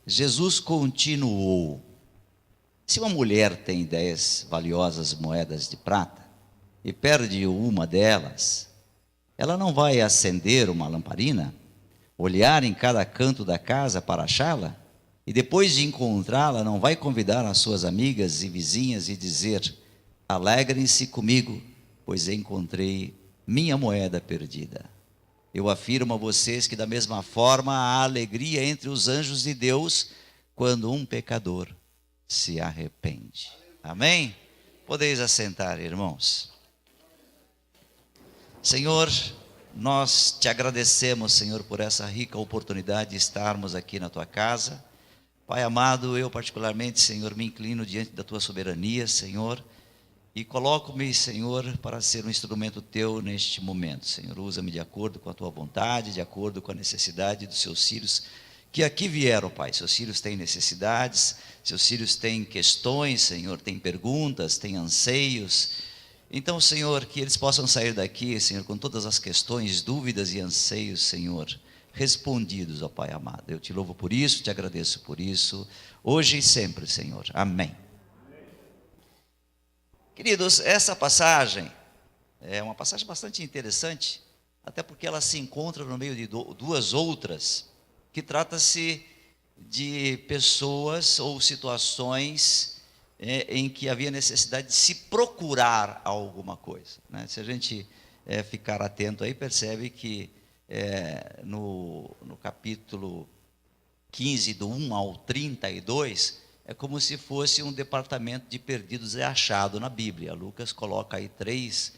Jesus continuou: se uma mulher tem 10 valiosas moedas de prata e perde uma delas, ela não vai acender uma lamparina, olhar em cada canto da casa para achá-la? E depois de encontrá-la, não vai convidar as suas amigas e vizinhas e dizer: alegrem-se comigo, pois encontrei minha moeda perdida. Eu afirmo a vocês que da mesma forma há alegria entre os anjos de Deus quando um pecador se arrepende. Amém? Podeis assentar, irmãos. Senhor, nós te agradecemos, Senhor, por essa rica oportunidade de estarmos aqui na tua casa. Pai amado, eu particularmente, Senhor, me inclino diante da tua soberania, Senhor, e coloco-me, Senhor, para ser um instrumento teu neste momento. Senhor, usa-me de acordo com a tua vontade, de acordo com a necessidade dos seus filhos que aqui vieram, Pai. Seus filhos têm necessidades, seus filhos têm questões, Senhor, têm perguntas, têm anseios. Então, Senhor, que eles possam sair daqui, Senhor, com todas as questões, dúvidas e anseios, Senhor, respondidos, ó Pai amado. Eu te louvo por isso, te agradeço por isso, hoje e sempre, Senhor. Amém. Queridos, essa passagem é uma passagem bastante interessante, até porque ela se encontra no meio de duas outras, que trata-se de pessoas ou situações em que havia necessidade de se procurar alguma coisa, né? Se a gente ficar atento aí, percebe que no capítulo 15, do 1 ao 32, é como se fosse um departamento de perdidos e achado na Bíblia. Lucas coloca aí 3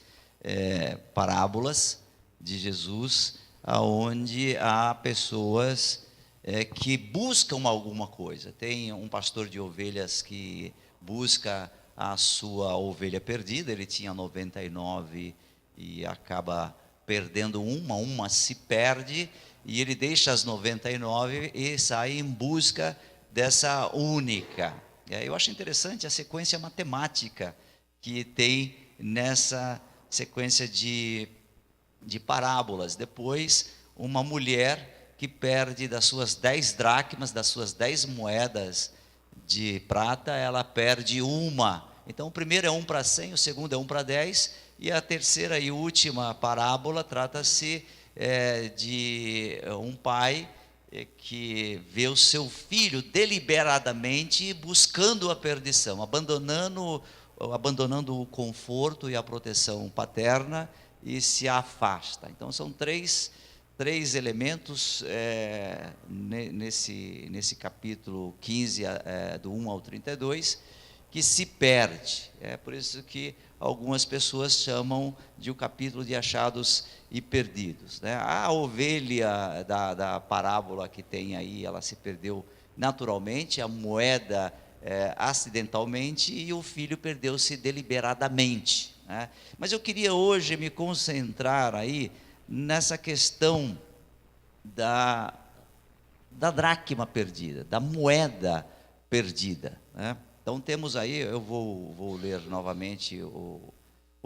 parábolas de Jesus, onde há pessoas que buscam alguma coisa. Tem um pastor de ovelhas que busca a sua ovelha perdida. Ele tinha 99 e acaba perdendo uma se perde, e ele deixa as 99 e sai em busca dessa única. Eu acho interessante a sequência matemática que tem nessa sequência de parábolas. Depois, uma mulher que perde das suas 10 dracmas, das suas 10 moedas de prata, ela perde uma. Então, o primeiro é 1 para 100, o segundo é 1 para 10, e a terceira e última parábola trata-se de um pai que vê o seu filho deliberadamente buscando a perdição, abandonando o conforto e a proteção paterna, e se afasta. Então são três elementos nesse capítulo 15, do 1 ao 32, que se perde. É por isso que algumas pessoas chamam de o capítulo de achados e perdidos, né? A ovelha da parábola que tem aí, ela se perdeu naturalmente, a moeda acidentalmente, e o filho perdeu-se deliberadamente, né? Mas eu queria hoje me concentrar aí nessa questão da dracma perdida, da moeda perdida, né? Então temos aí, eu vou ler novamente o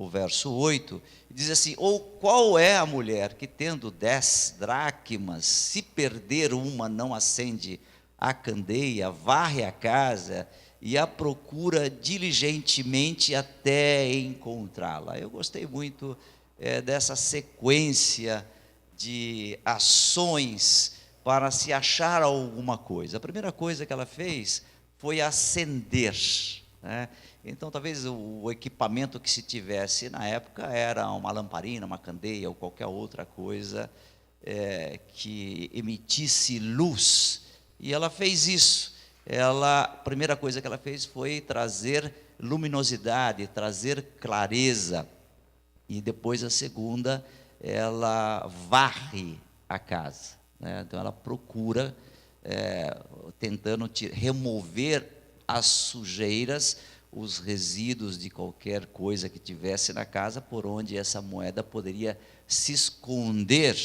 verso 8, diz assim: ou qual é a mulher que, tendo 10 dracmas, se perder uma, não acende a candeia, varre a casa e a procura diligentemente até encontrá-la? Eu gostei muito dessa sequência de ações para se achar alguma coisa. A primeira coisa que ela fez foi acender, né? Então talvez o equipamento que se tivesse na época era uma lamparina, uma candeia ou qualquer outra coisa que emitisse luz, e ela fez isso. A primeira coisa que ela fez foi trazer luminosidade, trazer clareza, e depois a segunda, ela varre a casa, né? Então ela procura tentando remover as sujeiras, os resíduos de qualquer coisa que tivesse na casa, por onde essa moeda poderia se esconder.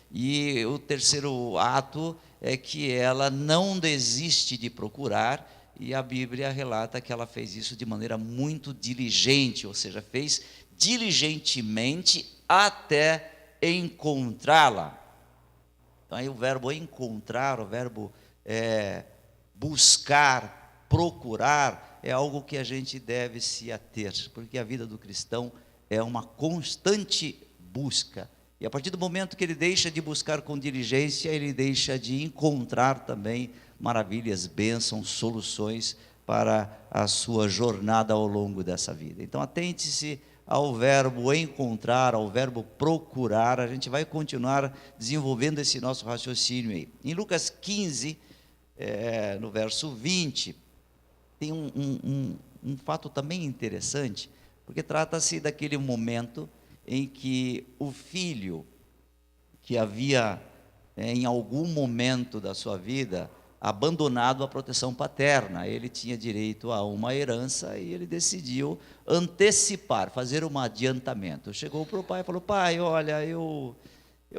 E o terceiro ato é que ela não desiste de procurar, e a Bíblia relata que ela fez isso de maneira muito diligente, ou seja, fez diligentemente até encontrá-la. Então aí o verbo encontrar, o verbo buscar, procurar, é algo que a gente deve se ater, porque a vida do cristão é uma constante busca. E a partir do momento que ele deixa de buscar com diligência, ele deixa de encontrar também maravilhas, bênçãos, soluções para a sua jornada ao longo dessa vida. Então atente-se ao verbo encontrar, ao verbo procurar. A gente vai continuar desenvolvendo esse nosso raciocínio aí. Em Lucas 15, no verso 20, tem um fato também interessante, porque trata-se daquele momento em que o filho, que havia, em algum momento da sua vida, abandonado a proteção paterna, ele tinha direito a uma herança e ele decidiu antecipar, fazer um adiantamento. Chegou para o pai e falou: pai, olha, eu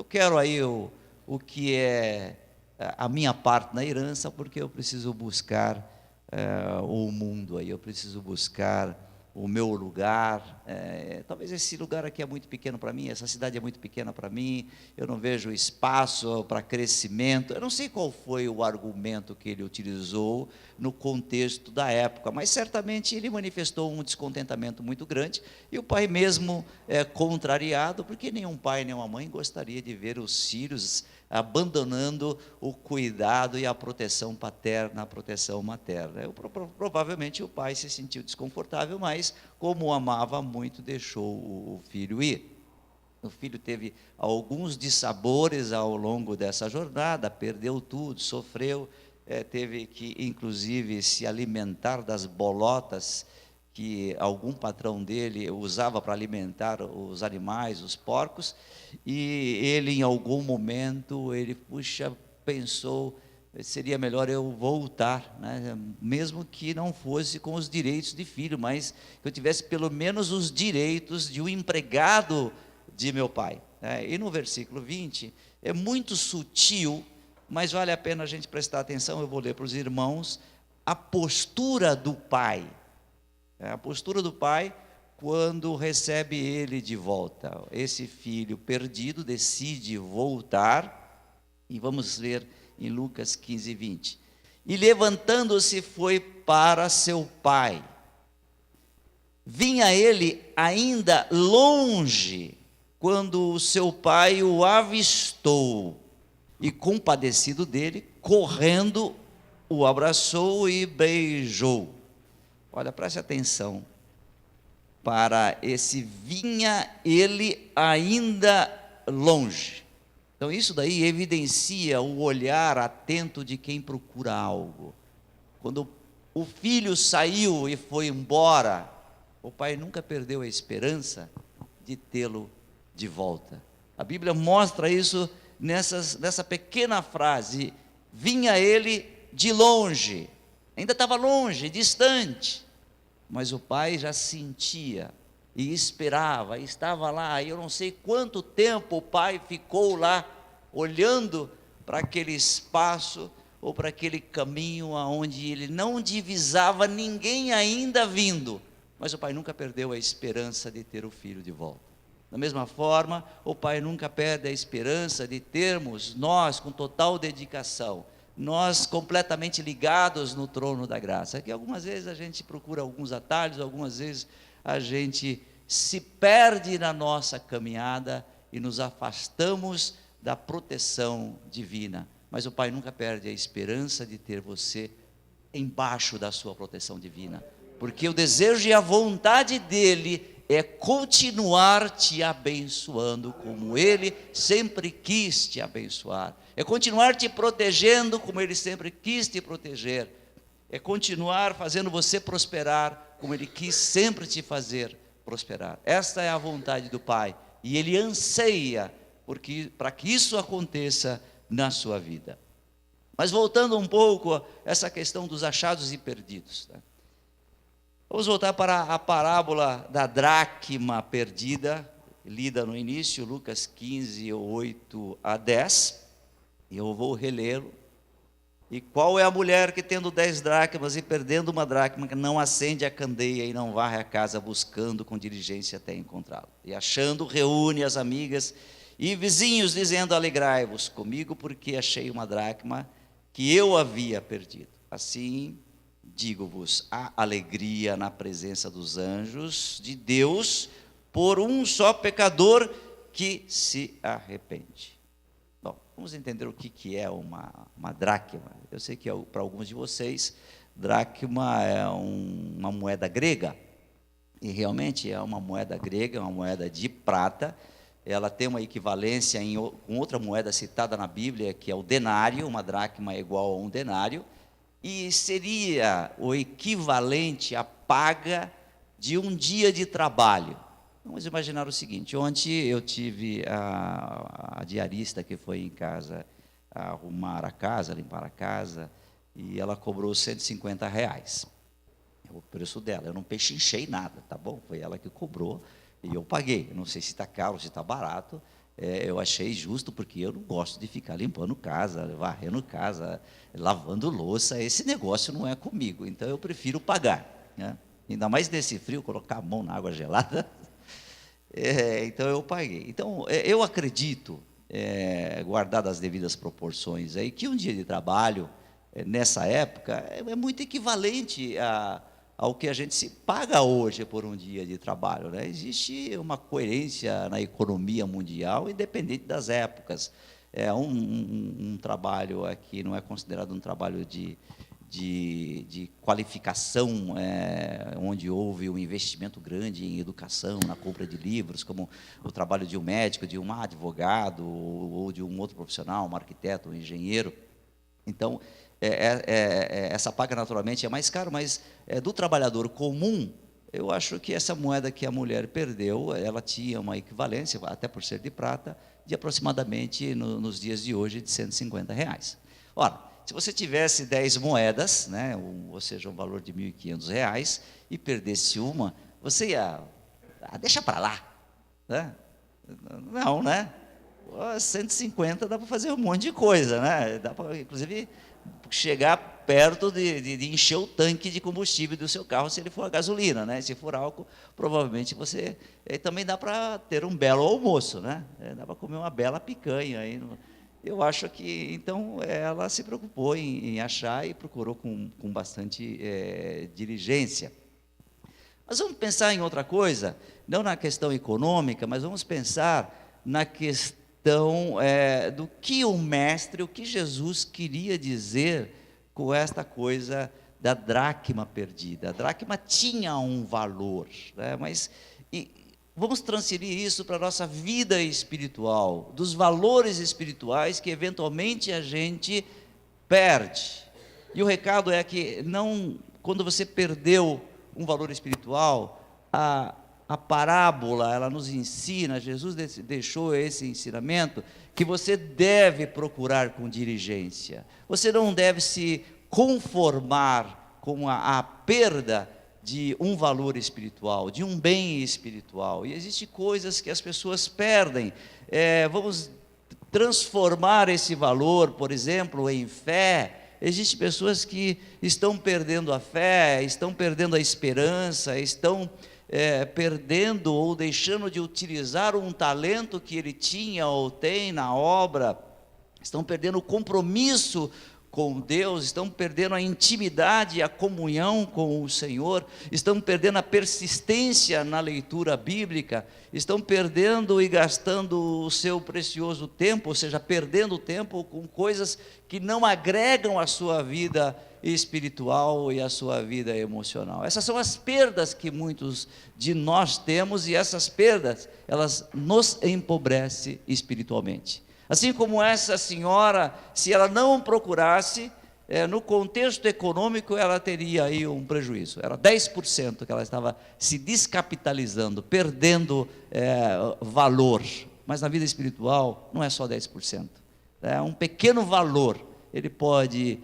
quero aí o que é a minha parte na herança, porque eu preciso buscar o mundo aí, eu preciso buscar o meu lugar. Talvez esse lugar aqui é muito pequeno para mim, essa cidade é muito pequena para mim, eu não vejo espaço para crescimento. Eu não sei qual foi o argumento que ele utilizou no contexto da época, mas certamente ele manifestou um descontentamento muito grande, e o pai mesmo contrariado, porque nenhum pai, nenhuma mãe gostaria de ver os filhos abandonando o cuidado e a proteção paterna, a proteção materna. Provavelmente o pai se sentiu desconfortável, mas como o amava muito, deixou o filho ir. O filho teve alguns dissabores ao longo dessa jornada, perdeu tudo, sofreu, teve que inclusive se alimentar das bolotas que algum patrão dele usava para alimentar os animais, os porcos, e ele em algum momento, pensou, seria melhor eu voltar, né? Mesmo que não fosse com os direitos de filho, mas que eu tivesse pelo menos os direitos de um empregado de meu pai. E no versículo 20, é muito sutil, mas vale a pena a gente prestar atenção. Eu vou ler para os irmãos a postura do pai. A postura do pai quando recebe ele de volta. Esse filho perdido decide voltar, e vamos ler em Lucas 15, 20. E levantando-se foi para seu pai. Vinha ele ainda longe, quando o seu pai o avistou, e compadecido dele, correndo, o abraçou e beijou. Olha, preste atenção, para esse vinha ele ainda longe. Então isso daí evidencia o olhar atento de quem procura algo. Quando o filho saiu e foi embora, o pai nunca perdeu a esperança de tê-lo de volta. A Bíblia mostra isso nessa pequena frase: vinha ele de longe, ainda estava longe, distante, mas o pai já sentia e esperava, estava lá. E eu não sei quanto tempo o pai ficou lá, olhando para aquele espaço, ou para aquele caminho aonde ele não divisava ninguém ainda vindo, mas o pai nunca perdeu a esperança de ter o filho de volta. Da mesma forma, o pai nunca perde a esperança de termos nós, com total dedicação, nós completamente ligados no trono da graça. Que algumas vezes a gente procura alguns atalhos, algumas vezes a gente se perde na nossa caminhada e nos afastamos da proteção divina. Mas o pai nunca perde a esperança de ter você embaixo da sua proteção divina, porque o desejo e a vontade dele é continuar te abençoando como ele sempre quis te abençoar, é continuar te protegendo como ele sempre quis te proteger, é continuar fazendo você prosperar como ele quis sempre te fazer prosperar. Esta é a vontade do pai, e ele anseia para que isso aconteça na sua vida. Mas voltando um pouco a essa questão dos achados e perdidos, né? Vamos voltar para a parábola da dracma perdida, lida no início, Lucas 15, 8 a 10, e eu vou relê-lo. E qual é a mulher que, tendo 10 dracmas e perdendo uma dracma, não acende a candeia e não varre a casa buscando com diligência até encontrá-la? E achando, reúne as amigas e vizinhos, dizendo: alegrai-vos comigo, porque achei uma dracma que eu havia perdido. Assim, digo-vos, há alegria na presença dos anjos de Deus por um só pecador que se arrepende. Bom, vamos entender o que é uma dracma. Eu sei que para alguns de vocês, dracma é uma moeda grega, e realmente é uma moeda grega, uma moeda de prata. Ela tem uma equivalência com outra moeda citada na Bíblia, que é o denário. Uma dracma é igual a um denário, e seria o equivalente à paga de um dia de trabalho. Vamos imaginar o seguinte: ontem eu tive a diarista que foi em casa arrumar a casa, limpar a casa, e ela cobrou R$ 150. É o preço dela. Eu não pechinchei nada, tá bom? Foi ela que cobrou e eu paguei. Eu não sei se está caro, se está barato. Eu achei justo, porque eu não gosto de ficar limpando casa, varrendo casa, lavando louça. Esse negócio não é comigo, então eu prefiro pagar, né? Ainda mais nesse frio, colocar a mão na água gelada. Então eu paguei. Então eu acredito, guardado as devidas proporções, aí, que um dia de trabalho, nessa época, é muito equivalente ao que a gente se paga hoje por um dia de trabalho, né? Existe uma coerência na economia mundial, independente das épocas. Um trabalho aqui não é considerado um trabalho de qualificação, onde houve um investimento grande em educação, na compra de livros, como o trabalho de um médico, de um advogado, ou de um outro profissional, um arquiteto, um engenheiro. Então, essa paga naturalmente é mais cara, mas do trabalhador comum, eu acho que essa moeda que a mulher perdeu, ela tinha uma equivalência, até por ser de prata, de aproximadamente, nos dias de hoje, de R$ 150. Ora, se você tivesse 10 moedas, né, ou seja, um valor de R$ 1.500, e perdesse uma, você ia, deixa para lá, né? Não, né? 150 dá para fazer um monte de coisa, né? Dá para, inclusive, chegar perto de encher o tanque de combustível do seu carro, se ele for a gasolina, né? Se for álcool, provavelmente você... também dá para ter um belo almoço, né? Dá para comer uma bela picanha aí. Eu acho que, então, ela se preocupou em achar e procurou com bastante diligência. Mas vamos pensar em outra coisa, não na questão econômica, mas vamos pensar na questão do que o mestre, o que Jesus queria dizer com esta coisa da dracma perdida. A dracma tinha um valor, né? Mas vamos transferir isso para a nossa vida espiritual, dos valores espirituais que eventualmente a gente perde. E o recado é que quando você perdeu um valor espiritual, a parábola, ela nos ensina, Jesus deixou esse ensinamento, que você deve procurar com diligência. Você não deve se conformar com a perda de um valor espiritual, de um bem espiritual. E existem coisas que as pessoas perdem. Vamos transformar esse valor, por exemplo, em fé. Existem pessoas que estão perdendo a fé, estão perdendo a esperança, estão perdendo ou deixando de utilizar um talento que ele tinha ou tem na obra, estão perdendo o compromisso com Deus, estão perdendo a intimidade, a comunhão com o Senhor, estão perdendo a persistência na leitura bíblica, estão perdendo e gastando o seu precioso tempo, ou seja, perdendo tempo com coisas que não agregam a sua vida espiritual e a sua vida emocional. Essas são as perdas que muitos de nós temos, e essas perdas, elas nos empobrecem espiritualmente. Assim como essa senhora, se ela não procurasse, no contexto econômico, ela teria aí um prejuízo. Era 10% que ela estava se descapitalizando, perdendo valor. Mas na vida espiritual, não é só 10%. Um pequeno valor, ele pode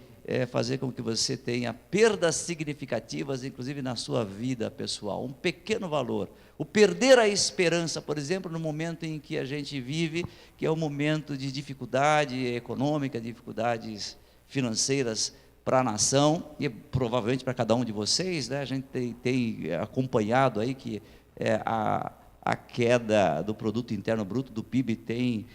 fazer com que você tenha perdas significativas, inclusive na sua vida pessoal. Um pequeno valor. O perder a esperança, por exemplo, no momento em que a gente vive, que é um momento de dificuldade econômica, dificuldades financeiras para a nação, e provavelmente para cada um de vocês, né? A gente tem acompanhado aí que a queda do produto interno bruto, do PIB, tem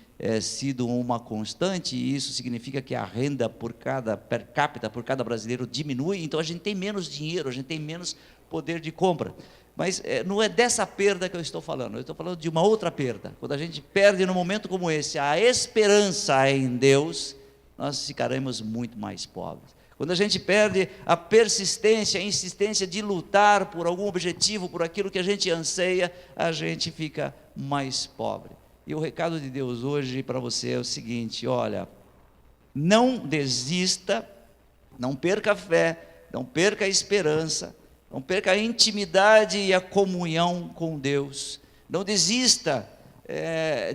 sido uma constante, e isso significa que a renda per capita, por cada brasileiro, diminui, então a gente tem menos dinheiro, a gente tem menos poder de compra. Mas não é dessa perda que eu estou falando, eu estou falando de uma outra perda. Quando a gente perde num momento como esse a esperança em Deus, nós ficaremos muito mais pobres. Quando a gente perde a persistência, a insistência de lutar por algum objetivo, por aquilo que a gente anseia, a gente fica mais pobre. E o recado de Deus hoje para você é o seguinte: olha, não desista, não perca a fé, não perca a esperança, não perca a intimidade e a comunhão com Deus. Não desista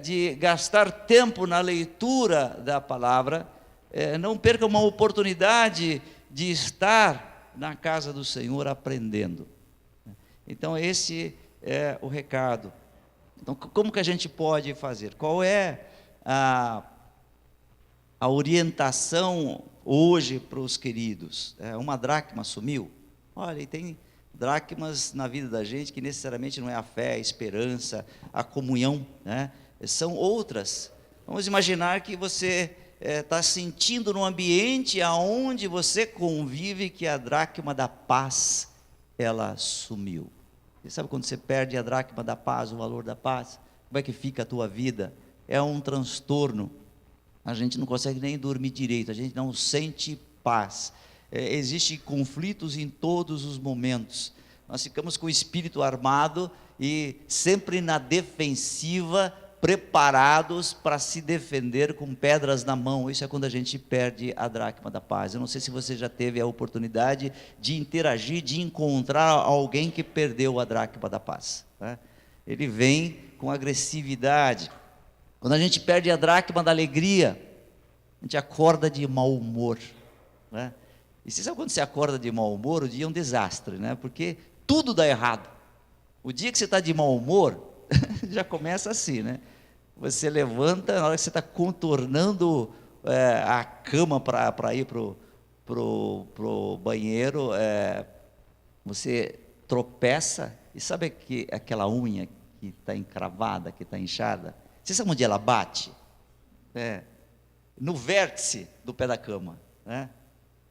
de gastar tempo na leitura da palavra. Não perca uma oportunidade de estar na casa do Senhor aprendendo. Então esse é o recado. Então como que a gente pode fazer? Qual é a orientação hoje para os queridos? Uma dracma sumiu? Olha, e tem dracmas na vida da gente que necessariamente não é a fé, a esperança, a comunhão, né? São outras. Vamos imaginar que você está sentindo no ambiente aonde você convive que a dracma da paz, ela sumiu. Você sabe quando você perde a dracma da paz, o valor da paz, como é que fica a tua vida? É um transtorno, a gente não consegue nem dormir direito, a gente não sente paz. Existem conflitos em todos os momentos, nós ficamos com o espírito armado e sempre na defensiva, preparados para se defender com pedras na mão. Isso é quando a gente perde a dracma da paz. Eu não sei se você já teve a oportunidade de interagir, de encontrar alguém que perdeu a dracma da paz, né? Ele vem com agressividade. Quando a gente perde a dracma da alegria, a gente acorda de mau humor, né? E você sabe quando você acorda de mau humor, o dia é um desastre, né? Porque tudo dá errado. O dia que você está de mau humor, já começa assim, né? Você levanta, na hora que você está contornando a cama para ir pro banheiro, você tropeça, e sabe aquela unha que está encravada, que está inchada? Você sabe onde ela bate? No vértice do pé da cama, né?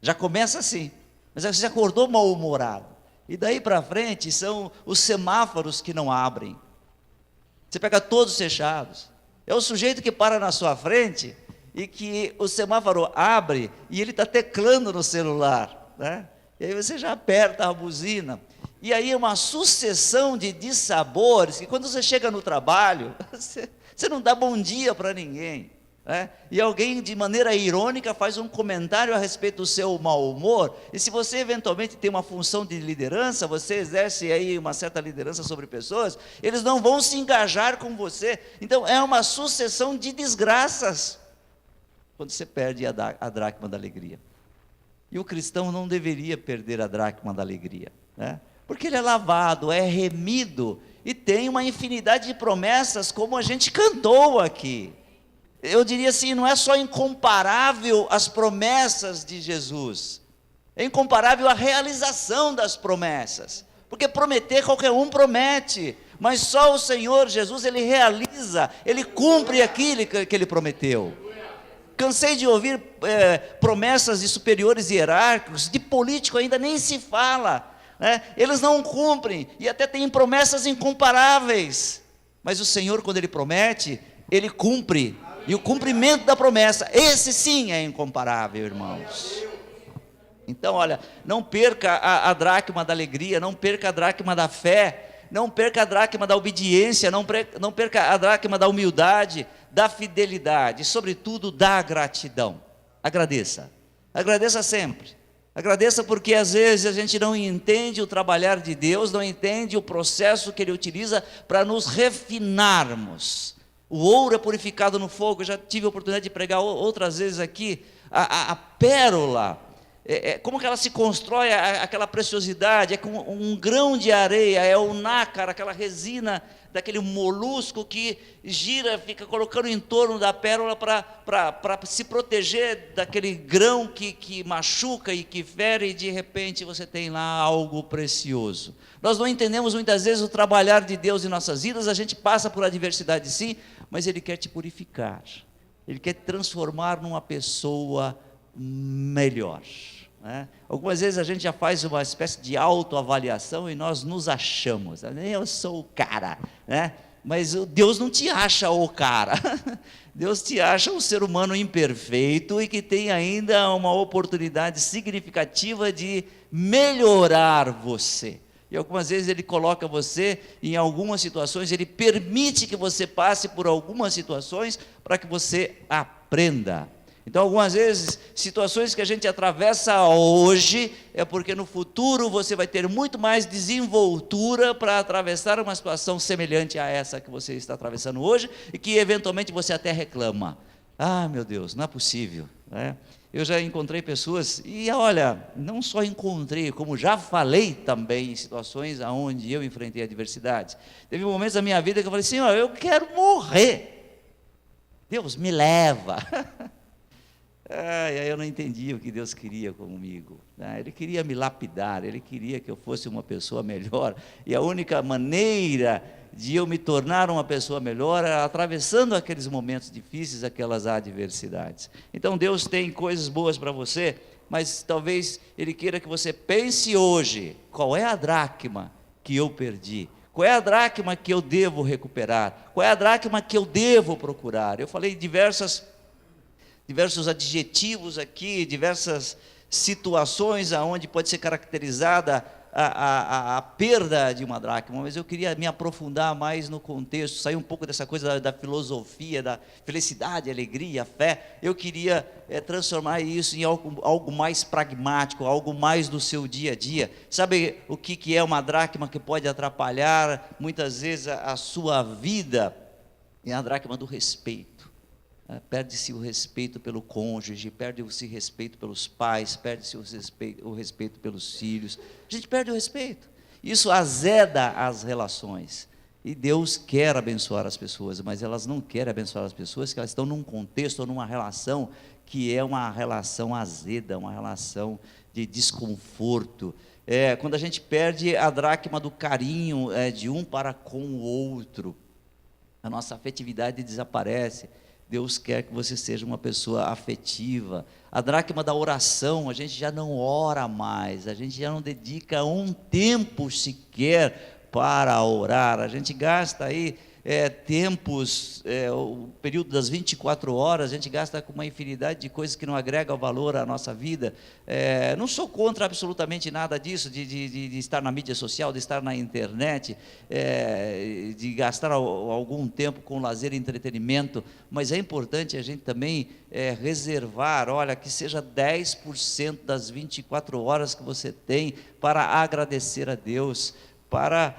Já começa assim, mas você acordou mal-humorado, e daí para frente são os semáforos que não abrem. Você pega todos fechados. É o sujeito que para na sua frente e que o semáforo abre e ele está teclando no celular, né? E aí você já aperta a buzina. E aí é uma sucessão de dissabores que quando você chega no trabalho, você não dá bom dia para ninguém, né? E alguém de maneira irônica faz um comentário a respeito do seu mau humor, e se você eventualmente tem uma função de liderança, você exerce aí uma certa liderança sobre pessoas, eles não vão se engajar com você. Então é uma sucessão de desgraças quando você perde a dracma da alegria. E o cristão não deveria perder a dracma da alegria, né? Porque ele é lavado, é remido e tem uma infinidade de promessas, como a gente cantou aqui. Eu diria assim, não é só incomparável as promessas de Jesus, é incomparável a realização das promessas, porque prometer qualquer um promete, mas só o Senhor Jesus, Ele realiza, Ele cumpre aquilo que Ele prometeu. Cansei de ouvir promessas de superiores hierárquicos, de político ainda nem se fala, né? Eles não cumprem, e até têm promessas incomparáveis, mas o Senhor, quando Ele promete, Ele cumpre. E o cumprimento da promessa, esse sim é incomparável, irmãos. Então, olha, não perca a dracma da alegria, não perca a dracma da fé, não perca a dracma da obediência, não perca a dracma da humildade, da fidelidade, e sobretudo da gratidão. Agradeça sempre. Agradeça, porque às vezes a gente não entende o trabalhar de Deus, não entende o processo que Ele utiliza para nos refinarmos. O ouro é purificado no fogo. Eu já tive a oportunidade de pregar outras vezes aqui. A pérola, Como que ela se constrói aquela preciosidade? É com um grão de areia, é o nácar, aquela resina daquele molusco que gira, fica colocando em torno da pérola para se proteger daquele grão que machuca e que fere, e de repente você tem lá algo precioso. Nós não entendemos muitas vezes o trabalhar de Deus em nossas vidas, a gente passa por adversidade sim, mas Ele quer te purificar, Ele quer te transformar numa pessoa melhor, né? Algumas vezes a gente já faz uma espécie de autoavaliação e nós nos achamos, eu sou o cara, né? Mas Deus não te acha o cara, Deus te acha um ser humano imperfeito e que tem ainda uma oportunidade significativa de melhorar você. E algumas vezes Ele coloca você em algumas situações, Ele permite que você passe por algumas situações para que você aprenda. Então, algumas vezes, situações que a gente atravessa hoje, é porque no futuro você vai ter muito mais desenvoltura para atravessar uma situação semelhante a essa que você está atravessando hoje, e que eventualmente você até reclama. Ah, meu Deus, não é possível, né? Eu já encontrei pessoas, e olha, não só encontrei, como já falei também em situações onde eu enfrentei adversidades. Teve momentos da minha vida que eu falei assim, eu quero morrer, Deus me leva. Aí eu não entendi o que Deus queria comigo, né? Ele queria me lapidar, Ele queria que eu fosse uma pessoa melhor, e a única maneira de eu me tornar uma pessoa melhor era atravessando aqueles momentos difíceis, aquelas adversidades. Então Deus tem coisas boas para você, mas talvez Ele queira que você pense hoje, qual é a dracma que eu perdi? Qual é a dracma que eu devo recuperar? Qual é a dracma que eu devo procurar? Eu falei diversos adjetivos aqui, diversas situações aonde pode ser caracterizada a perda de uma dracma, mas eu queria me aprofundar mais no contexto, sair um pouco dessa coisa da filosofia, da felicidade, alegria, fé. Eu queria transformar isso em algo mais pragmático, algo mais do seu dia a dia. Sabe o que é uma dracma que pode atrapalhar muitas vezes a sua vida? É a dracma do respeito. Perde-se o respeito pelo cônjuge, perde-se o respeito pelos pais, perde-se o respeito pelos filhos. A gente perde o respeito. Isso azeda as relações. E Deus quer abençoar as pessoas, mas elas não querem abençoar as pessoas, porque elas estão num contexto ou numa relação que é uma relação azeda, uma relação de desconforto. Quando a gente perde a dracma do carinho de um para com o outro, a nossa afetividade desaparece. Deus quer que você seja uma pessoa afetiva. A dracma da oração, a gente já não ora mais, a gente já não dedica um tempo sequer para orar. A gente gasta aí tempos, o período das 24 horas, a gente gasta com uma infinidade de coisas que não agregam valor à nossa vida. Não sou contra absolutamente nada disso, de estar na mídia social, de estar na internet, de gastar algum tempo com lazer e entretenimento, mas é importante a gente também reservar, olha, que seja 10% das 24 horas que você tem para agradecer a Deus, para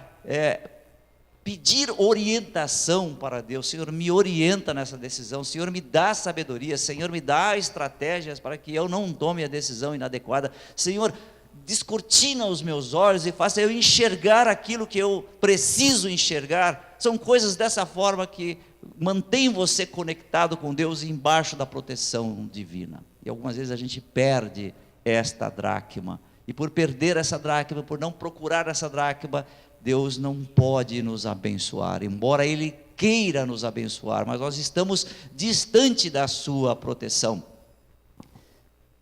pedir orientação para Deus. Senhor, me orienta nessa decisão, Senhor, me dá sabedoria, Senhor, me dá estratégias para que eu não tome a decisão inadequada, Senhor, descortina os meus olhos e faça eu enxergar aquilo que eu preciso enxergar. São coisas dessa forma que mantém você conectado com Deus e embaixo da proteção divina. E algumas vezes a gente perde esta dracma, e por perder essa dracma, por não procurar essa dracma, Deus não pode nos abençoar, embora Ele queira nos abençoar, mas nós estamos distante da sua proteção.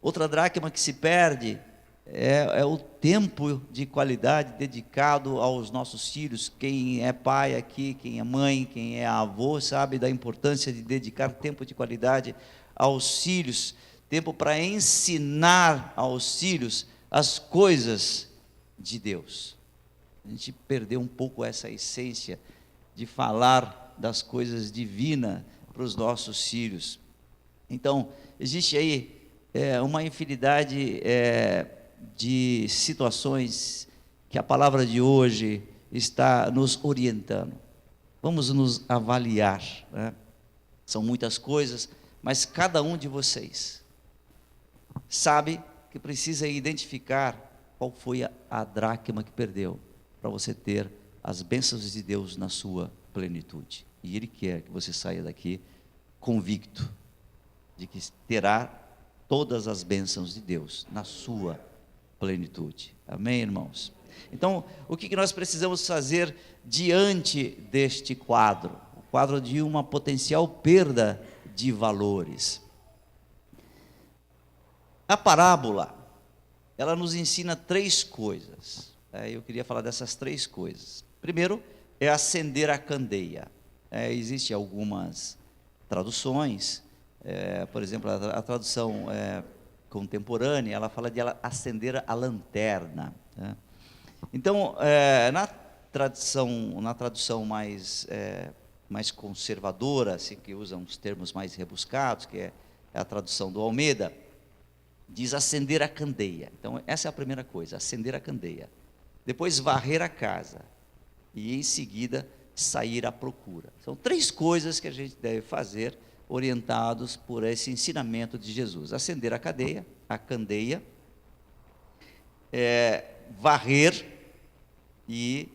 Outra dracma que se perde é o tempo de qualidade dedicado aos nossos filhos. Quem é pai aqui, quem é mãe, quem é avô, sabe da importância de dedicar tempo de qualidade aos filhos, tempo para ensinar aos filhos as coisas de Deus. A gente perdeu um pouco essa essência de falar das coisas divinas para os nossos filhos. Então, existe aí uma infinidade de situações que a palavra de hoje está nos orientando. Vamos nos avaliar, né? São muitas coisas, mas cada um de vocês sabe que precisa identificar qual foi a dracma que perdeu, para você ter as bênçãos de Deus na sua plenitude. E Ele quer que você saia daqui convicto de que terá todas as bênçãos de Deus na sua plenitude. Amém, irmãos? Então, o que nós precisamos fazer diante deste quadro? O quadro de uma potencial perda de valores. A parábola, ela nos ensina 3 coisas. Eu queria falar dessas 3 coisas. Primeiro, é acender a candeia. Existem algumas traduções, por exemplo, a tradução contemporânea, ela fala de acender a lanterna. Então, na tradução mais conservadora, assim, que usa uns termos mais rebuscados, que é a tradução do Almeida, diz acender a candeia. Então, essa é a primeira coisa, acender a candeia. Depois, varrer a casa. E, em seguida, sair à procura. São 3 coisas que a gente deve fazer, orientados por esse ensinamento de Jesus. Acender a candeia, varrer e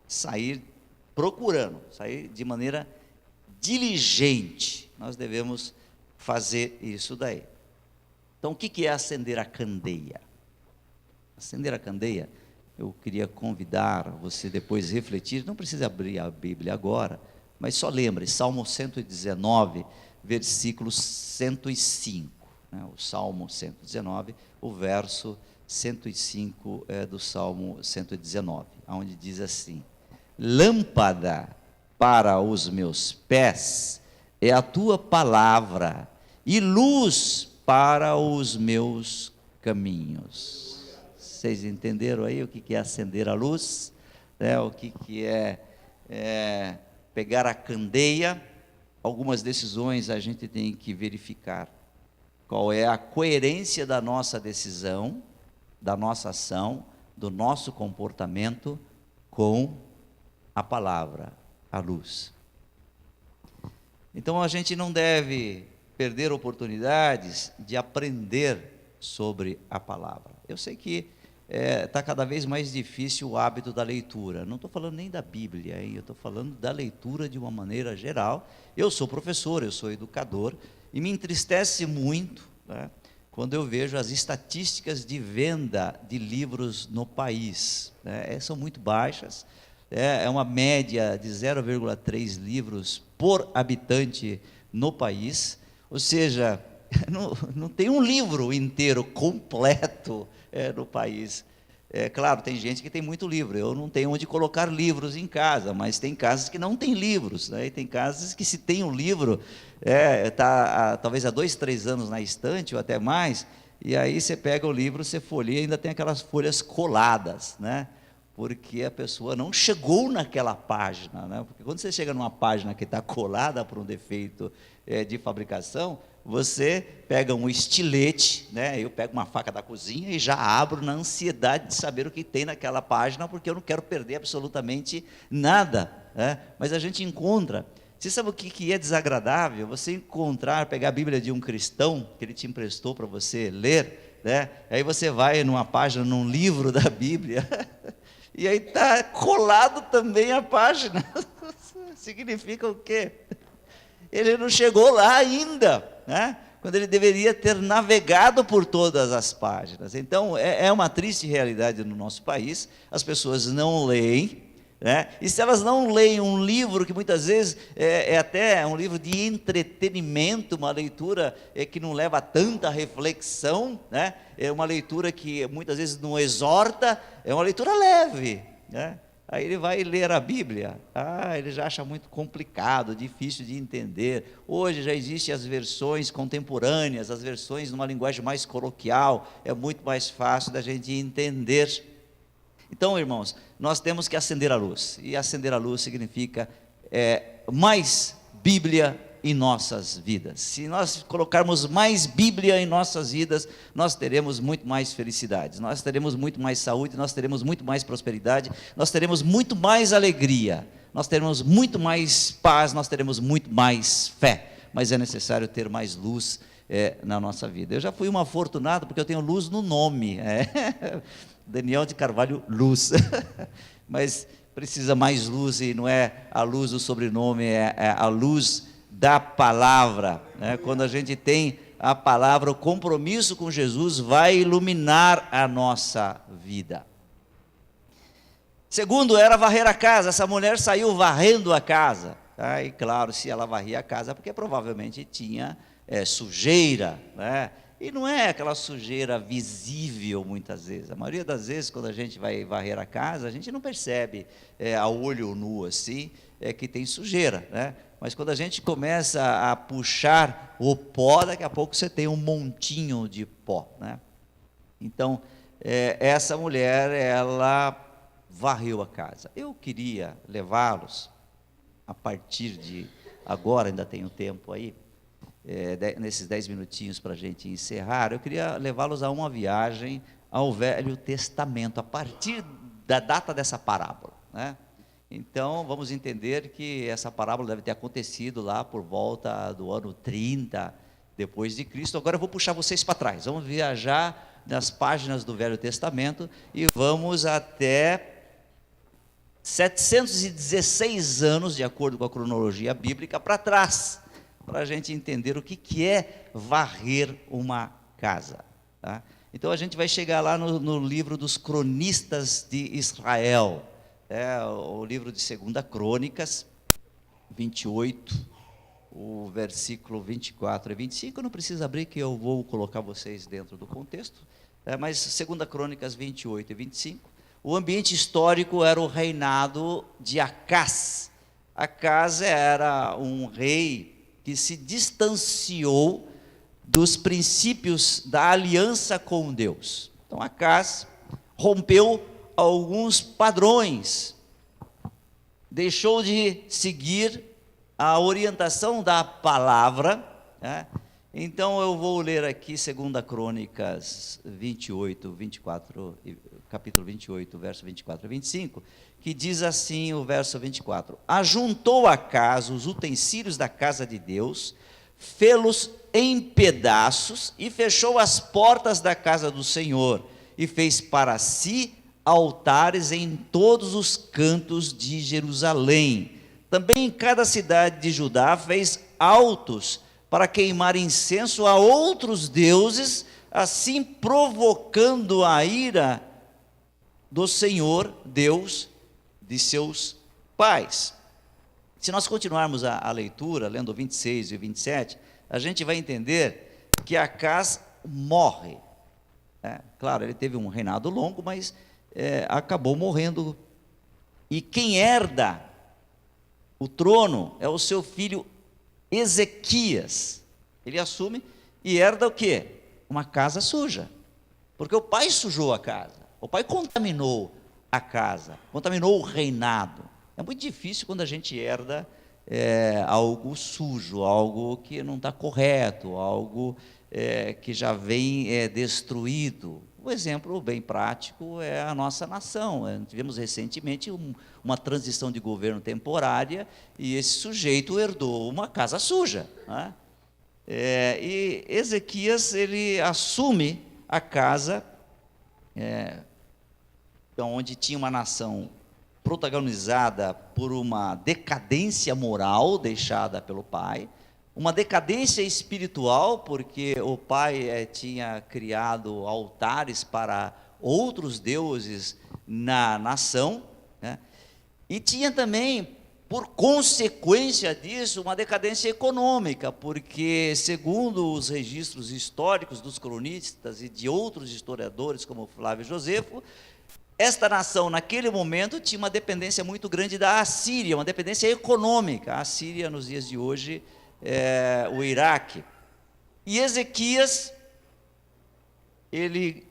sair procurando, sair de maneira diligente. Nós devemos fazer isso daí. Então, o que é acender a candeia? Acender a candeia, eu queria convidar você depois a refletir, não precisa abrir a Bíblia agora, mas só lembre, Salmo 119, versículo 105, o Salmo 119, o verso 105 do Salmo 119, onde diz assim: lâmpada para os meus pés é a tua palavra, e luz para os meus caminhos. Vocês entenderam aí o que é acender a luz? O que é pegar a candeia? Algumas decisões a gente tem que verificar. Qual é a coerência da nossa decisão, da nossa ação, do nosso comportamento com a palavra, a luz. Então a gente não deve perder oportunidades de aprender sobre a palavra. Eu sei que está cada vez mais difícil o hábito da leitura. Não estou falando nem da Bíblia, eu estou falando da leitura de uma maneira geral. Eu sou professor, eu sou educador, e me entristece muito, quando eu vejo as estatísticas de venda de livros no país. São muito baixas, é uma média de 0,3 livros por habitante no país, ou seja, não tem um livro inteiro, completo, no país. Claro, tem gente que tem muito livro, eu não tenho onde colocar livros em casa, mas tem casas que não tem livros, e tem casas que, se tem um livro, está talvez há 2, 3 anos na estante, ou até mais, e aí você pega o livro, você folheia e ainda tem aquelas folhas coladas, porque a pessoa não chegou naquela página, porque quando você chega numa página que está colada por um defeito de fabricação, você pega um estilete, eu pego uma faca da cozinha e já abro na ansiedade de saber o que tem naquela página, porque eu não quero perder absolutamente nada, mas a gente encontra. Você sabe o que é desagradável? Você pegar a Bíblia de um cristão, que ele te emprestou para você ler, aí você vai numa página, num livro da Bíblia, e aí está colado também a página. Significa o quê? Ele não chegou lá ainda, quando ele deveria ter navegado por todas as páginas. Então, é uma triste realidade no nosso país, as pessoas não leem, e se elas não leem um livro que muitas vezes é até um livro de entretenimento, uma leitura que não leva a tanta reflexão, é uma leitura que muitas vezes não exorta, é uma leitura leve, Aí ele vai ler a Bíblia, ele já acha muito complicado, difícil de entender. Hoje já existem as versões contemporâneas, as versões numa linguagem mais coloquial, é muito mais fácil da gente entender. Então, irmãos, nós temos que acender a luz, e acender a luz significa mais Bíblia em nossas vidas. Se nós colocarmos mais Bíblia em nossas vidas, nós teremos muito mais felicidade, nós teremos muito mais saúde, nós teremos muito mais prosperidade, nós teremos muito mais alegria, nós teremos muito mais paz, nós teremos muito mais fé. Mas é necessário ter mais luz na nossa vida. Eu já fui um afortunado porque eu tenho luz no nome, Daniel de Carvalho Luz, mas precisa mais luz, e não é a luz do sobrenome, é a luz da palavra, né? Quando a gente tem a palavra, o compromisso com Jesus vai iluminar a nossa vida. Segundo, era varrer a casa. Essa mulher saiu varrendo a casa, tá? E claro, se ela varria a casa, porque provavelmente tinha sujeira, né? E não é aquela sujeira visível muitas vezes. A maioria das vezes, quando a gente vai varrer a casa, a gente não percebe a olho nu assim, que tem sujeira, né? Mas quando a gente começa a puxar o pó, daqui a pouco você tem um montinho de pó, né? Então, essa mulher, ela varreu a casa. Eu queria levá-los, a partir de agora, ainda tenho tempo aí, nesses 10 minutinhos para a gente encerrar, eu queria levá-los a uma viagem ao Velho Testamento, a partir da data dessa parábola, né? Então, vamos entender que essa parábola deve ter acontecido lá por volta do ano 30 depois de Cristo. Agora eu vou puxar vocês para trás, vamos viajar nas páginas do Velho Testamento e vamos até 716 anos, de acordo com a cronologia bíblica, para trás, para a gente entender o que é varrer uma casa, tá? Então a gente vai chegar lá no livro dos cronistas de Israel, o livro de 2 Crônicas, 28, o versículo 24 e 25, não precisa abrir que eu vou colocar vocês dentro do contexto, mas 2 Crônicas 28 e 25, o ambiente histórico era o reinado de Acás. Acás era um rei que se distanciou dos princípios da aliança com Deus. Então Acás rompeu alguns padrões, deixou de seguir a orientação da palavra, né? Então eu vou ler aqui 2 Crônicas 28, 24, capítulo 28, verso 24 a 25, que diz assim o verso 24: ajuntou Acás os utensílios da casa de Deus, fê-los em pedaços e fechou as portas da casa do Senhor e fez para si altares em todos os cantos de Jerusalém. Também em cada cidade de Judá fez altos para queimar incenso a outros deuses, assim provocando a ira do Senhor, Deus de seus pais. Se nós continuarmos a leitura, lendo 26 e 27, a gente vai entender que Acás morre. Claro, ele teve um reinado longo, mas acabou morrendo. E quem herda o trono é o seu filho Ezequias. Ele assume e herda o quê? Uma casa suja, porque o pai sujou a casa, o pai contaminou a casa, contaminou o reinado. É muito difícil quando a gente herda algo sujo, algo que não está correto, algo que já vem destruído. Um exemplo bem prático é a nossa nação. Tivemos recentemente uma transição de governo temporária e esse sujeito herdou uma casa suja, né? E Ezequias, ele assume a casa onde tinha uma nação protagonizada por uma decadência moral deixada pelo pai, uma decadência espiritual, porque o pai tinha criado altares para outros deuses na nação, né? E tinha também, por consequência disso, uma decadência econômica, porque, segundo os registros históricos dos cronistas e de outros historiadores, como Flávio Josefo, esta nação, naquele momento, tinha uma dependência muito grande da Assíria, uma dependência econômica. A Assíria, nos dias de hoje, o Iraque. E Ezequias, ele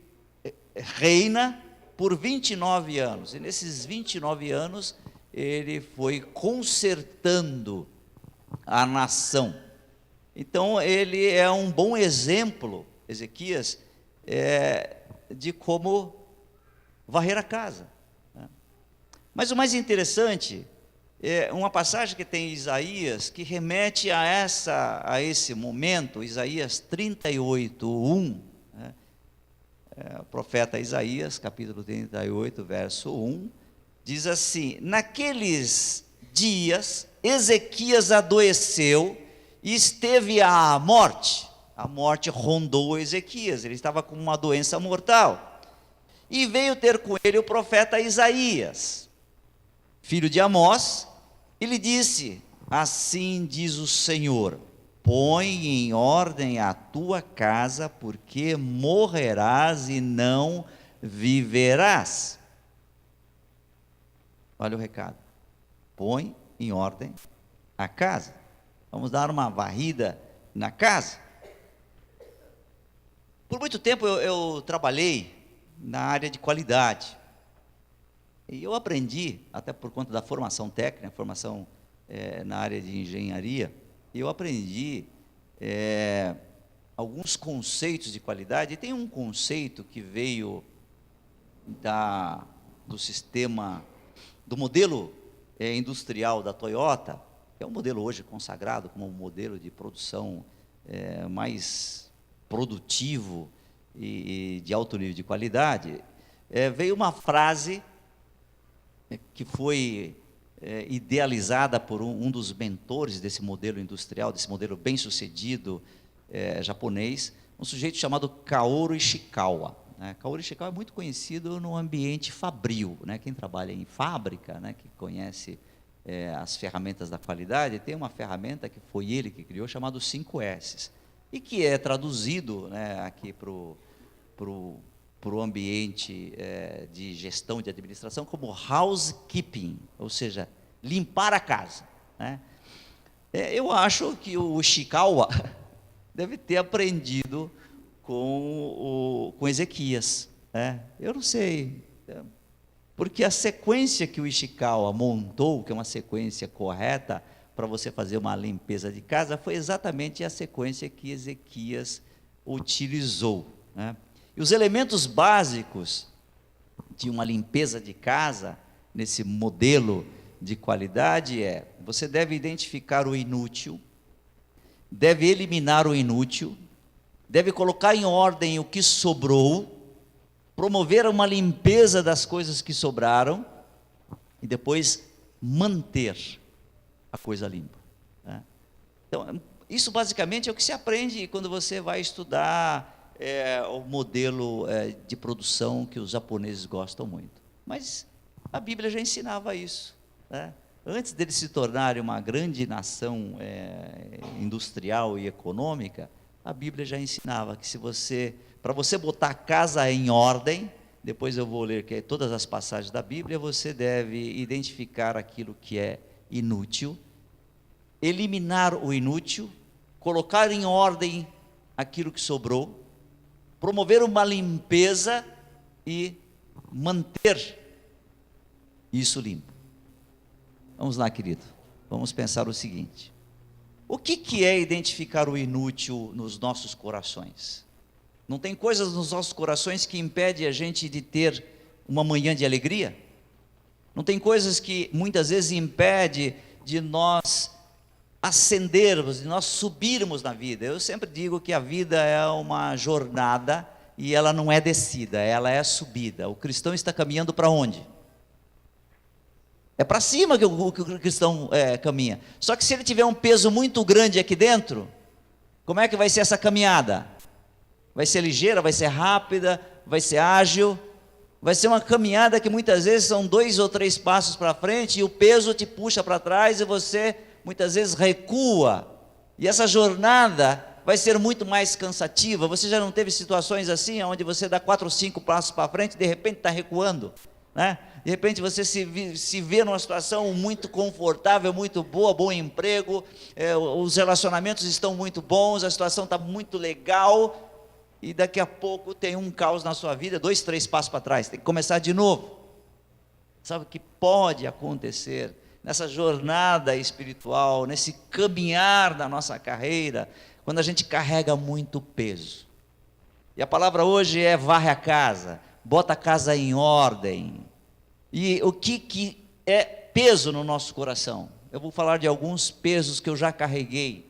reina por 29 anos, e nesses 29 anos, ele foi consertando a nação. Então, ele é um bom exemplo, Ezequias, de como varrer a casa, né? Mas o mais interessante É uma passagem que tem Isaías, que remete a esse momento, Isaías 38:1, né? O profeta Isaías, capítulo 38, verso 1, diz assim: naqueles dias, Ezequias adoeceu e esteve à morte. A morte rondou Ezequias, ele estava com uma doença mortal. E veio ter com ele o profeta Isaías, filho de Amós, e lhe disse: assim diz o Senhor, põe em ordem a tua casa, porque morrerás e não viverás. Olha o recado. Põe em ordem a casa. Vamos dar uma varrida na casa. Por muito tempo eu trabalhei na área de qualidade. E eu aprendi, até por conta da formação técnica, formação na área de engenharia, eu aprendi alguns conceitos de qualidade. E tem um conceito que veio do sistema, do modelo industrial da Toyota, que é um modelo hoje consagrado como um modelo de produção mais produtivo e de alto nível de qualidade. Veio uma frase que foi idealizada por um dos mentores desse modelo industrial, desse modelo bem-sucedido japonês, um sujeito chamado Kaoru Ishikawa. Kaoru Ishikawa é muito conhecido no ambiente fabril, né? Quem trabalha em fábrica, né, que conhece as ferramentas da qualidade, tem uma ferramenta que foi ele que criou, chamado 5S, e que é traduzido, né, aqui para o ambiente de gestão, de administração, como housekeeping, ou seja, limpar a casa, né? Eu acho que o Ishikawa deve ter aprendido com Ezequias, né? Eu não sei, porque a sequência que o Ishikawa montou, que é uma sequência correta para você fazer uma limpeza de casa, foi exatamente a sequência que Ezequias utilizou, né? E os elementos básicos de uma limpeza de casa, nesse modelo de qualidade, você deve identificar o inútil, deve eliminar o inútil, deve colocar em ordem o que sobrou, promover uma limpeza das coisas que sobraram, e depois manter a coisa limpa, né? Então, isso basicamente é o que se aprende quando você vai estudar o modelo de produção que os japoneses gostam muito. Mas a Bíblia já ensinava isso, né? Antes deles se tornarem uma grande nação industrial e econômica, a Bíblia já ensinava que para você botar a casa em ordem, depois eu vou ler todas as passagens da Bíblia, você deve identificar aquilo que é inútil, eliminar o inútil, colocar em ordem aquilo que sobrou, promover uma limpeza e manter isso limpo. Vamos lá, querido, vamos pensar o seguinte: o que é identificar o inútil nos nossos corações? Não tem coisas nos nossos corações que impedem a gente de ter uma manhã de alegria? Não tem coisas que muitas vezes impedem de nós ascendermos, de nós subirmos na vida? Eu sempre digo que a vida é uma jornada e ela não é descida, ela é subida. O cristão está caminhando para onde? É para cima que o cristão caminha. Só que se ele tiver um peso muito grande aqui dentro, como é que vai ser essa caminhada? Vai ser ligeira, vai ser rápida, vai ser ágil? Vai ser uma caminhada que muitas vezes são 2 ou 3 passos para frente e o peso te puxa para trás e você muitas vezes recua. E essa jornada vai ser muito mais cansativa. Você já não teve situações assim, onde você dá 4 ou 5 passos para frente e de repente está recuando, né? De repente você se vê numa situação muito confortável, muito boa, bom emprego, os relacionamentos estão muito bons, a situação está muito legal, e daqui a pouco tem um caos na sua vida, 2, 3 passos para trás, tem que começar de novo. Sabe o que pode acontecer nessa jornada espiritual, nesse caminhar da nossa carreira, quando a gente carrega muito peso? E a palavra hoje é: varre a casa, bota a casa em ordem. E o que é peso no nosso coração. Eu vou falar de alguns pesos que eu já carreguei.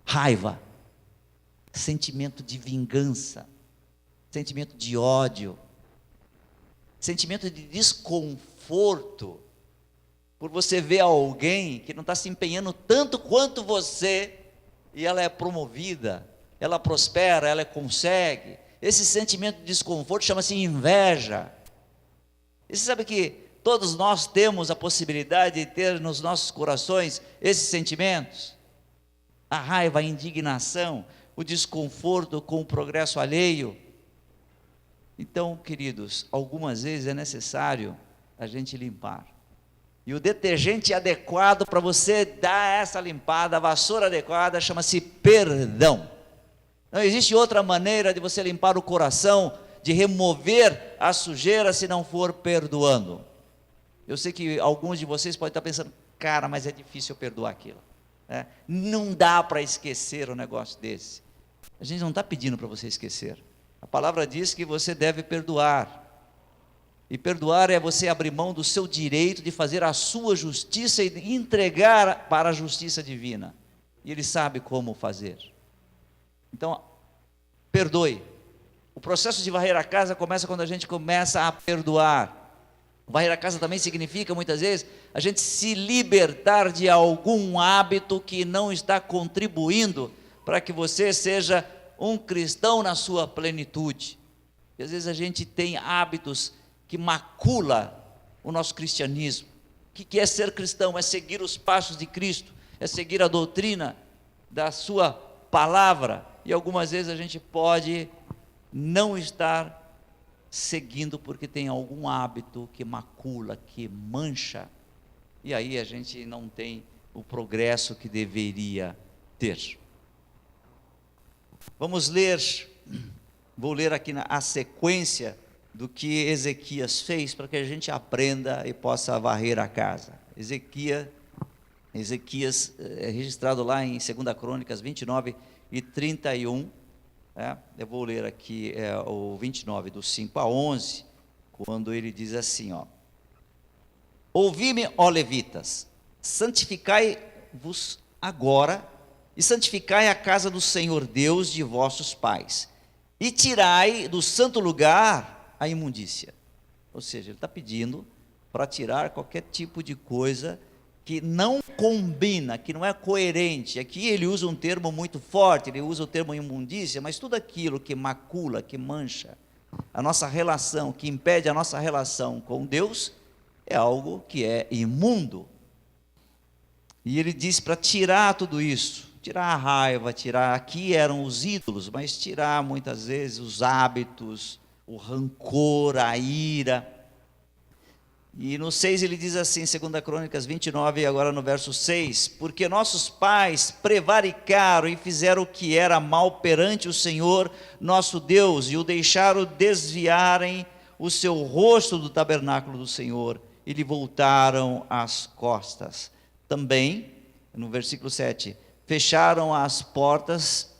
Raiva, sentimento de vingança, sentimento de ódio, sentimento de desconforto, por você ver alguém que não está se empenhando tanto quanto você, e ela é promovida, ela prospera, ela consegue. Esse sentimento de desconforto chama-se inveja. E você sabe que todos nós temos a possibilidade de ter nos nossos corações esses sentimentos? A raiva, a indignação, o desconforto com o progresso alheio. Então, queridos, algumas vezes é necessário a gente limpar. E o detergente adequado para você dar essa limpada, a vassoura adequada, chama-se perdão. Não existe outra maneira de você limpar o coração, de remover a sujeira, se não for perdoando. Eu sei que alguns de vocês podem estar pensando, cara, mas é difícil eu perdoar aquilo. Não dá para esquecer um negócio desse. A gente não está pedindo para você esquecer. A palavra diz que você deve perdoar. E perdoar é você abrir mão do seu direito de fazer a sua justiça e entregar para a justiça divina. E Ele sabe como fazer. Então, perdoe. O processo de varrer a casa começa quando a gente começa a perdoar. Varrer a casa também significa, muitas vezes, a gente se libertar de algum hábito que não está contribuindo para que você seja um cristão na sua plenitude. E às vezes a gente tem hábitos que macula o nosso cristianismo. O que é ser cristão? É seguir os passos de Cristo, é seguir a doutrina da sua palavra. E algumas vezes a gente pode não estar seguindo porque tem algum hábito que macula, que mancha, e aí a gente não tem o progresso que deveria ter. Vamos ler, vou ler aqui a sequência do que Ezequias fez, para que a gente aprenda e possa varrer a casa. Ezequias é registrado lá em 2 Crônicas 29 e 31, eu vou ler aqui o 29, do 5 a 11, quando ele diz assim, ouvi-me, ó levitas, santificai-vos agora, e santificai a casa do Senhor Deus de vossos pais, e tirai do santo lugar a imundícia. Ou seja, ele está pedindo para tirar qualquer tipo de coisa que não combina, que não é coerente. Aqui ele usa um termo muito forte, ele usa o termo imundícia, mas tudo aquilo que macula, que mancha a nossa relação, que impede a nossa relação com Deus, é algo que é imundo. E ele diz para tirar tudo isso, tirar a raiva, tirar, aqui eram os ídolos, mas tirar muitas vezes os hábitos, o rancor, a ira. E no 6 ele diz assim, 2 Crônicas 29, agora no verso 6, porque nossos pais prevaricaram e fizeram o que era mal perante o Senhor nosso Deus, e o deixaram desviarem o seu rosto do tabernáculo do Senhor, e lhe voltaram as costas. Também, no versículo 7, fecharam as portas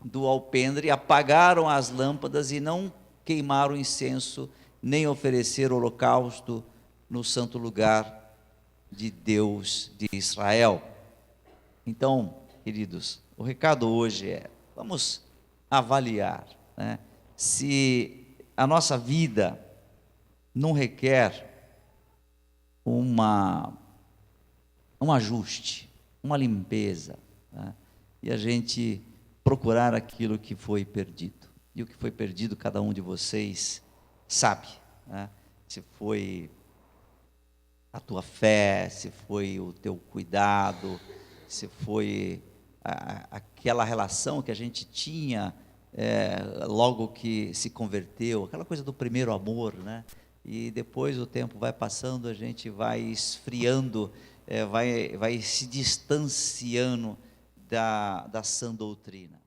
do alpendre, apagaram as lâmpadas e não queimaram incenso, nem oferecer holocausto no santo lugar de Deus de Israel. Então, queridos, o recado hoje é, vamos avaliar, se a nossa vida não requer um ajuste, uma limpeza, e a gente procurar aquilo que foi perdido. E o que foi perdido, cada um de vocês sabe, se foi a tua fé, se foi o teu cuidado, se foi aquela relação que a gente tinha logo que se converteu, aquela coisa do primeiro amor, e depois o tempo vai passando, a gente vai esfriando, vai se distanciando da sã doutrina.